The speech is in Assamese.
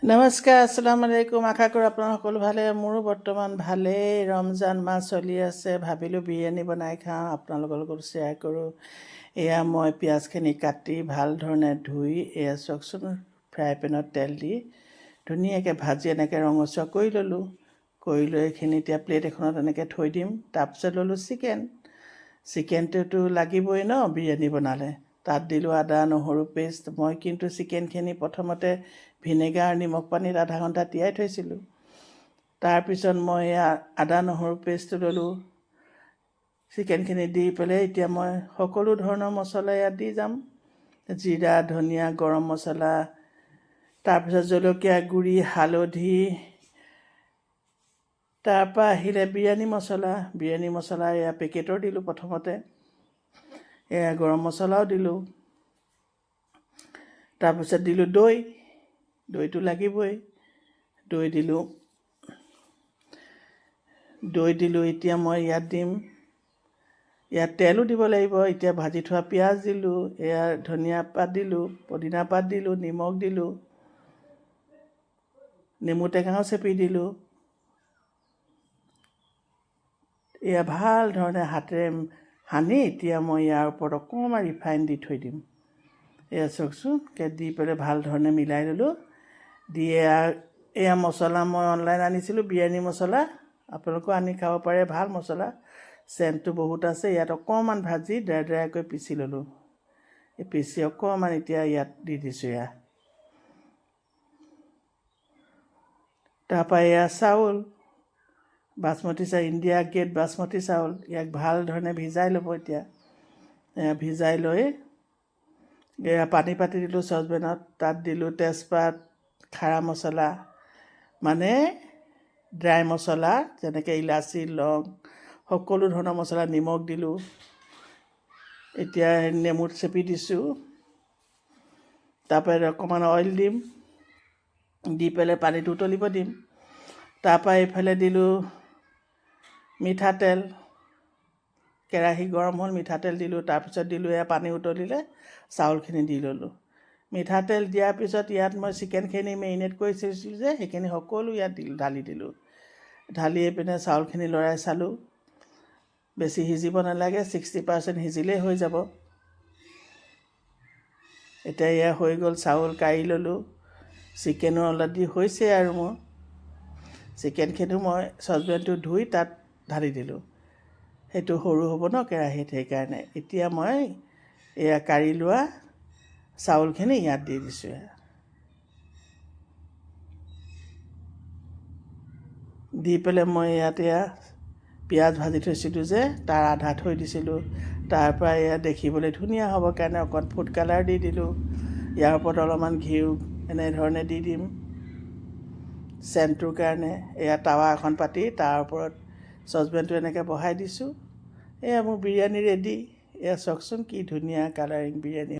নমস্কাৰ, আসসালামু আলাইকুম। আশা কৰোঁ আপোনালোক সকলো ভালে। মোৰো বৰ্তমান ভালেই। ৰমজান মাহ চলি আছে, ভাবিলোঁ বিৰিয়ানী বনাই খাওঁ, আপোনালোকৰ লগত শ্বেয়াৰ কৰোঁ। এয়া মই পিঁয়াজখিনি কাটি ভাল ধৰণে ধুই এয়া চাওকচোন, ফ্ৰাই পেনত তেল দি ধুনীয়াকৈ ভাজি এনেকৈ ৰঙচুৱা কৰি ল'লোঁ। কৰি লৈ এইখিনি এতিয়া প্লেট এখনত এনেকৈ থৈ দিম। তাৰপিছত ল'লোঁ চিকেনটোতো লাগিবই ন বিৰিয়ানী বনালে। তাত দিলোঁ আদা নহৰু পেষ্ট। মই কিন্তু চিকেনখিনি প্ৰথমতে ভিনেগাৰ নিমখ পানীত আধা ঘণ্টা তিয়াই থৈছিলোঁ। তাৰপিছত মই আদা নহৰু পেষ্টটো ল'লোঁ। চিকেনখিনি দি পেলাই এতিয়া মই সকলো ধৰণৰ মছলা ইয়াত দি যাম। জিৰা, ধনিয়া, গৰম মছলা, তাৰপিছত জলকীয়া গুড়ি, হালধি, তাৰপৰা আহিলে বিৰিয়ানী মছলা এয়া পেকেটৰ দিলোঁ প্ৰথমতে। এয়া গৰম মছলাও দিলোঁ। তাৰপিছত দিলোঁ দৈটো লাগিবই। দৈ দিলোঁ। এতিয়া মই ইয়াত দিম, ইয়াত তেলো দিব লাগিব। এতিয়া ভাজি থোৱা পিঁয়াজ দিলোঁ, এয়া ধনিয়া পাত দিলোঁ, পদিনা পাত দিলোঁ, নিমখ দিলোঁ, নেমু টেঙাও চেপি দিলোঁ। এয়া ভাল ধৰণে হাতেৰে সানি এতিয়া মই ইয়াৰ ওপৰত অকণমান ৰিফাইন দি থৈ দিম। এয়া চাওকচোন, দি পেলাই ভাল ধৰণে মিলাই ল'লোঁ। দি এয়া মছলা মই অনলাইন আনিছিলোঁ, বিৰিয়ানী মছলা। আপোনালোকেও আনি খাব পাৰে, ভাল মছলা, চেণ্টটো বহুত আছে। ইয়াত অকণমান ভাজি ডেৰডেৰাকৈ পিচি ল'লোঁ। পিচি অকণমান এতিয়া ইয়াত দি দিছোঁ। তাৰপৰা এয়া চাউল, বাচমতি চাউল, ইণ্ডিয়া গেট বাচমতি চাউল। ইয়াক ভাল ধৰণে ভিজাই ল'ব। এতিয়া ভিজাই লৈ এয়া পানী পাতি দিলোঁ চচপেনত। তাত দিলোঁ তেজপাত, খাৰা মছলা, মানে ড্ৰাই মছলা, যেনেকৈ ইলাচি, লং, সকলো ধৰণৰ মছলা, নিমখ দিলোঁ। এতিয়া নেমু চেপি দিছোঁ। তাৰপৰা অকণমান অইল দিম, দি পেলাই পানীটো উতলিব দিম। তাৰপৰা এইফালে দিলোঁ মিঠাতেল। কেৰাহী গৰম হ'ল, মিঠাতেল দিলোঁ। তাৰপিছত দিলোঁ এয়া পানী উতলিলে চাউলখিনি দি ল'লোঁ। মিঠাতেল দিয়াৰ পিছত ইয়াত মই চিকেনখিনি মেৰিনেট কৰি থৈছিলোঁ যে, সেইখিনি সকলো ইয়াত ঢালি দিলোঁ। ঢালি পিনে চাউলখিনি লৰাই চালোঁ। বেছি সিজিব নালাগে, 60% সিজিলেই হৈ যাব। এতিয়া এয়া হৈ গ'ল, চাউল কাঢ়ি ল'লোঁ। চিকেনো অলৰেডি হৈছে আৰু মোৰ চিকেনখিনিও মই চচপেনটো ধুই তাত ঢালি দিলোঁ। সেইটো সৰু হ'ব ন কেৰাহীত, সেইকাৰণে। এতিয়া মই এয়া কাঢ়ি লোৱা চাউলখিনি ইয়াত দি দিছোঁ। দি পেলাই মই ইয়াত পিঁয়াজ ভাজি থৈছিলোঁ যে, তাৰ আধা থৈ দিছিলোঁ। তাৰপৰা এয়া দেখিবলৈ ধুনীয়া হ'বৰ কাৰণে অকণ ফুড কালাৰ দি দিলোঁ। ইয়াৰ ওপৰত অলপমান ঘিউ এনেধৰণে দি দিম চেণ্টটোৰ কাৰণে। এয়া টাৱা এখন পাতি তাৰ ওপৰত চচপেনটো এনেকৈ বহাই দিছোঁ। এয়া মোৰ বিৰিয়ানী ৰেডি। এয়া চাওকচোন কি ধুনীয়া কালাৰিং বিৰিয়ানী।